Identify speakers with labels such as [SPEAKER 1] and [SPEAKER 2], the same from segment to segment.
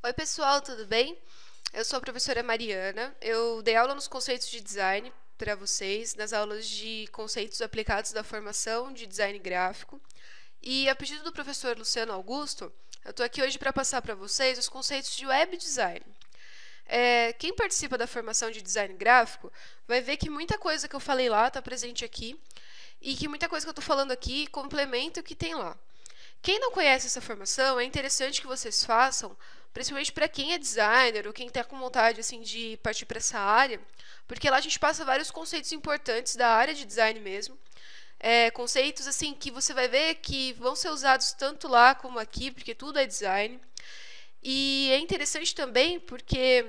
[SPEAKER 1] Oi pessoal, tudo bem? Eu sou a professora Mariana. Eu dei aula nos conceitos de design para vocês, nas aulas de conceitos aplicados da formação de design gráfico. E a pedido do professor Luciano Augusto, eu estou aqui hoje para passar para vocês os conceitos de web design. Quem participa da formação de design gráfico vai ver que muita coisa que eu falei lá está presente aqui e que muita coisa que eu estou falando aqui complementa o que tem lá. Quem não conhece essa formação, é interessante que vocês façam, principalmente para quem é designer ou quem está com vontade assim, de partir para essa área, porque lá a gente passa vários conceitos importantes da área de design mesmo. Conceitos assim que você vai ver que vão ser usados tanto lá como aqui, porque tudo é design. E é interessante também porque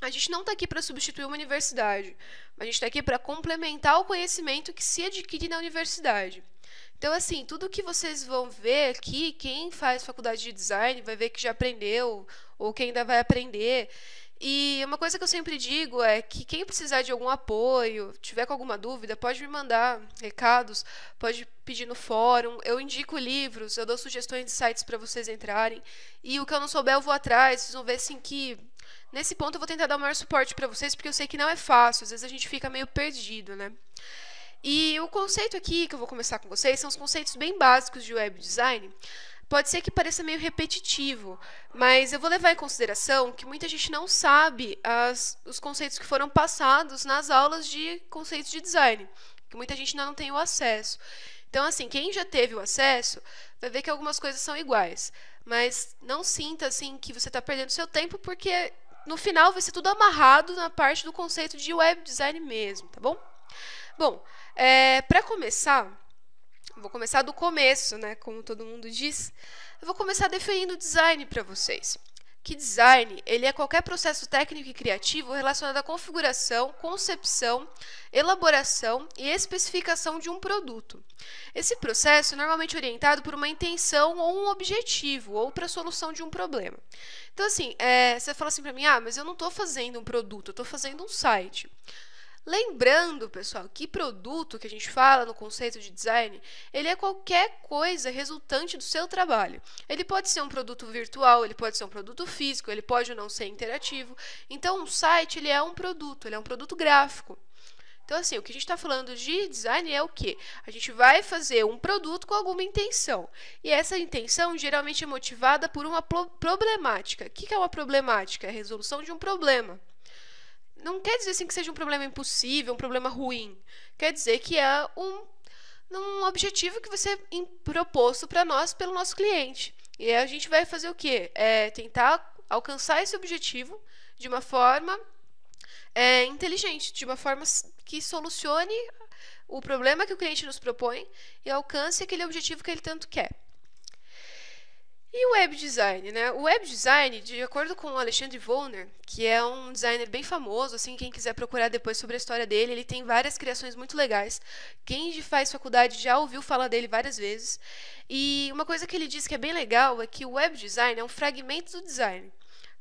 [SPEAKER 1] a gente não está aqui para substituir uma universidade, mas a gente está aqui para complementar o conhecimento que se adquire na universidade. Então, assim, tudo que vocês vão ver aqui, quem faz faculdade de design vai ver que já aprendeu, ou quem ainda vai aprender. E uma coisa que eu sempre digo é que quem precisar de algum apoio, tiver com alguma dúvida, pode me mandar recados, pode pedir no fórum, eu indico livros, eu dou sugestões de sites para vocês entrarem. E o que eu não souber, eu vou atrás, vocês vão ver assim que... Nesse ponto eu vou tentar dar o maior suporte para vocês, porque eu sei que não é fácil, às vezes a gente fica meio perdido, né? E o conceito aqui que eu vou começar com vocês são os conceitos bem básicos de web design. Pode ser que pareça meio repetitivo, mas eu vou levar em consideração que muita gente não sabe os conceitos que foram passados nas aulas de conceitos de design, que muita gente ainda não tem o acesso. Então, assim, quem já teve o acesso vai ver que algumas coisas são iguais, mas não sinta assim que você está perdendo seu tempo, porque no final vai ser tudo amarrado na parte do conceito de web design mesmo, tá bom? Bom, para começar, vou começar do começo, né, como todo mundo diz. Eu vou começar definindo o design para vocês. Que design, ele é qualquer processo técnico e criativo relacionado à configuração, concepção, elaboração e especificação de um produto. Esse processo é normalmente orientado por uma intenção ou um objetivo, ou para a solução de um problema. Então, assim, você fala assim para mim, mas eu não estou fazendo um produto, eu estou fazendo um site. Lembrando, pessoal, que produto que a gente fala no conceito de design, ele é qualquer coisa resultante do seu trabalho. Ele pode ser um produto virtual, ele pode ser um produto físico, ele pode não ser interativo. Então, um site ele é um produto gráfico. Então, assim, o que a gente está falando de design é o quê? A gente vai fazer um produto com alguma intenção. E essa intenção geralmente é motivada por uma problemática. O que é uma problemática? É a resolução de um problema. Não quer dizer assim que seja um problema impossível, um problema ruim. Quer dizer que é um objetivo que vai ser proposto para nós pelo nosso cliente. E aí a gente vai fazer o quê? Tentar alcançar esse objetivo de uma forma inteligente, de uma forma que solucione o problema que o cliente nos propõe e alcance aquele objetivo que ele tanto quer. E o web design, né? O web design, de acordo com o Alexandre Wollner, que é um designer bem famoso, assim, quem quiser procurar depois sobre a história dele, ele tem várias criações muito legais. Quem faz faculdade já ouviu falar dele várias vezes. E uma coisa que ele diz que é bem legal é que o web design é um fragmento do design.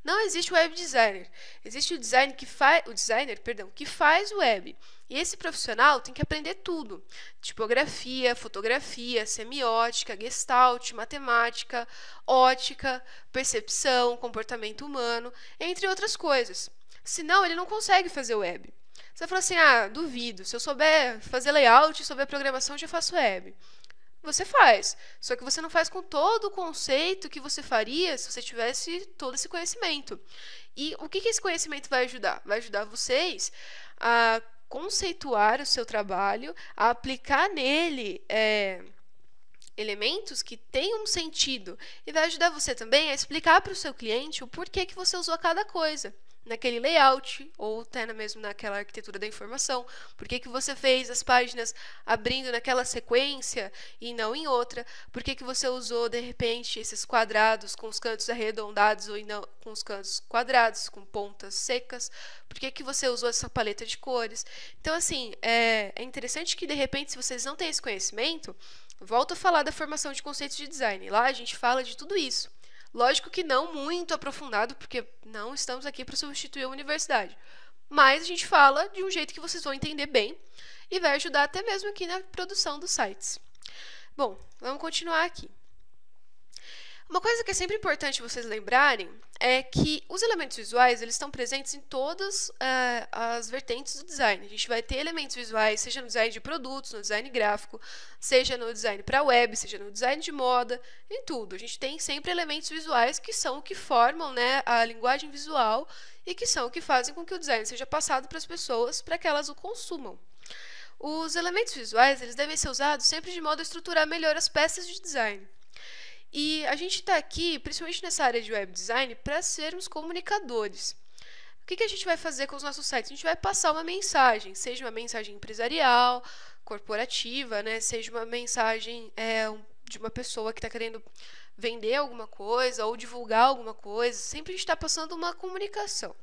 [SPEAKER 1] Não existe o web designer. Existe o designer que faz o web. E esse profissional tem que aprender tudo: tipografia, fotografia, semiótica, gestalt, matemática, ótica, percepção, comportamento humano, entre outras coisas. Senão, ele não consegue fazer web. Você vai falar assim, duvido, se eu souber fazer layout, souber programação, eu já faço web. Você faz, só que você não faz com todo o conceito que você faria se você tivesse todo esse conhecimento. E o que esse conhecimento vai ajudar? Vai ajudar vocês a conceituar o seu trabalho, a aplicar nele elementos que tenham um sentido, e vai ajudar você também a explicar para o seu cliente o porquê que você usou cada coisa naquele layout, ou até mesmo naquela arquitetura da informação, por que você fez as páginas abrindo naquela sequência e não em outra, por que você usou de repente esses quadrados com os cantos arredondados ou não com os cantos quadrados, com pontas secas, por que você usou essa paleta de cores. Então, assim, é interessante que de repente, se vocês não têm esse conhecimento, volto a falar da formação de conceitos de design. Lá a gente fala de tudo isso. Lógico que não muito aprofundado, porque não estamos aqui para substituir a universidade. Mas a gente fala de um jeito que vocês vão entender bem e vai ajudar até mesmo aqui na produção dos sites. Bom, vamos continuar aqui. Uma coisa que é sempre importante vocês lembrarem é que os elementos visuais eles estão presentes em todas as vertentes do design. A gente vai ter elementos visuais, seja no design de produtos, no design gráfico, seja no design para web, seja no design de moda, em tudo. A gente tem sempre elementos visuais que são o que formam, né, a linguagem visual e que são o que fazem com que o design seja passado para as pessoas para que elas o consumam. Os elementos visuais eles devem ser usados sempre de modo a estruturar melhor as peças de design. E a gente está aqui, principalmente nessa área de web design, para sermos comunicadores. O que a gente vai fazer com os nossos sites? A gente vai passar uma mensagem, seja uma mensagem empresarial, corporativa, né? Seja uma mensagem de uma pessoa que está querendo vender alguma coisa ou divulgar alguma coisa. Sempre a gente está passando uma comunicação.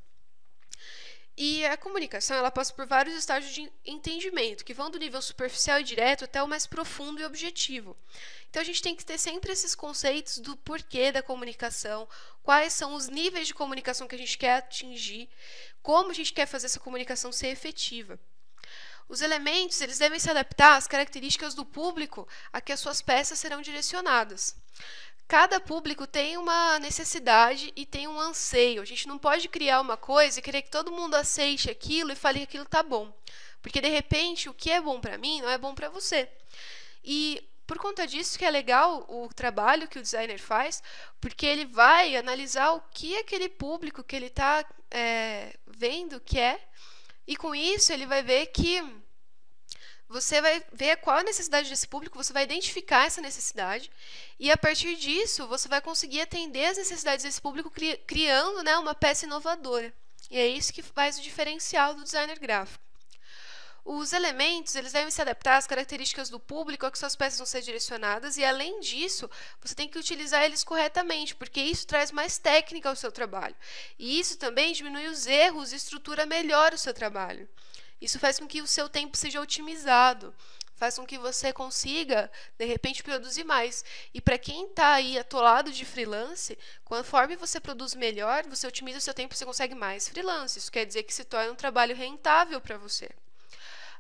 [SPEAKER 1] E a comunicação ela passa por vários estágios de entendimento, que vão do nível superficial e direto até o mais profundo e objetivo. Então, a gente tem que ter sempre esses conceitos do porquê da comunicação, quais são os níveis de comunicação que a gente quer atingir, como a gente quer fazer essa comunicação ser efetiva. Os elementos eles devem se adaptar às características do público a que as suas peças serão direcionadas. Cada público tem uma necessidade e tem um anseio. A gente não pode criar uma coisa e querer que todo mundo aceite aquilo e fale que aquilo está bom. Porque, de repente, o que é bom para mim não é bom para você. E, por conta disso, que é legal o trabalho que o designer faz, porque ele vai analisar o que aquele público que ele está vendo quer. E, com isso, ele vai ver que você vai ver qual a necessidade desse público, você vai identificar essa necessidade e, a partir disso, você vai conseguir atender as necessidades desse público criando, né, uma peça inovadora. E é isso que faz o diferencial do designer gráfico. Os elementos eles devem se adaptar às características do público a que suas peças vão ser direcionadas e, além disso, você tem que utilizar eles corretamente, porque isso traz mais técnica ao seu trabalho. E isso também diminui os erros e estrutura melhor o seu trabalho. Isso faz com que o seu tempo seja otimizado, faz com que você consiga, de repente, produzir mais. E para quem está aí atolado de freelance, conforme você produz melhor, você otimiza o seu tempo e você consegue mais freelance. Isso quer dizer que se torna um trabalho rentável para você.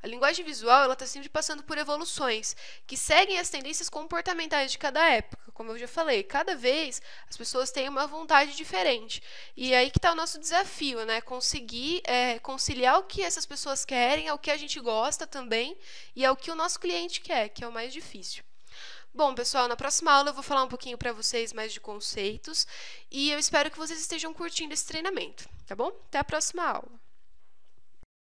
[SPEAKER 1] A linguagem visual está sempre passando por evoluções, que seguem as tendências comportamentais de cada época. Como eu já falei, cada vez as pessoas têm uma vontade diferente. E aí que está o nosso desafio, né? Conseguir conciliar o que essas pessoas querem, ao que a gente gosta também, e ao que o nosso cliente quer, que é o mais difícil. Bom, pessoal, na próxima aula eu vou falar um pouquinho para vocês mais de conceitos, e eu espero que vocês estejam curtindo esse treinamento, tá bom? Até a próxima aula!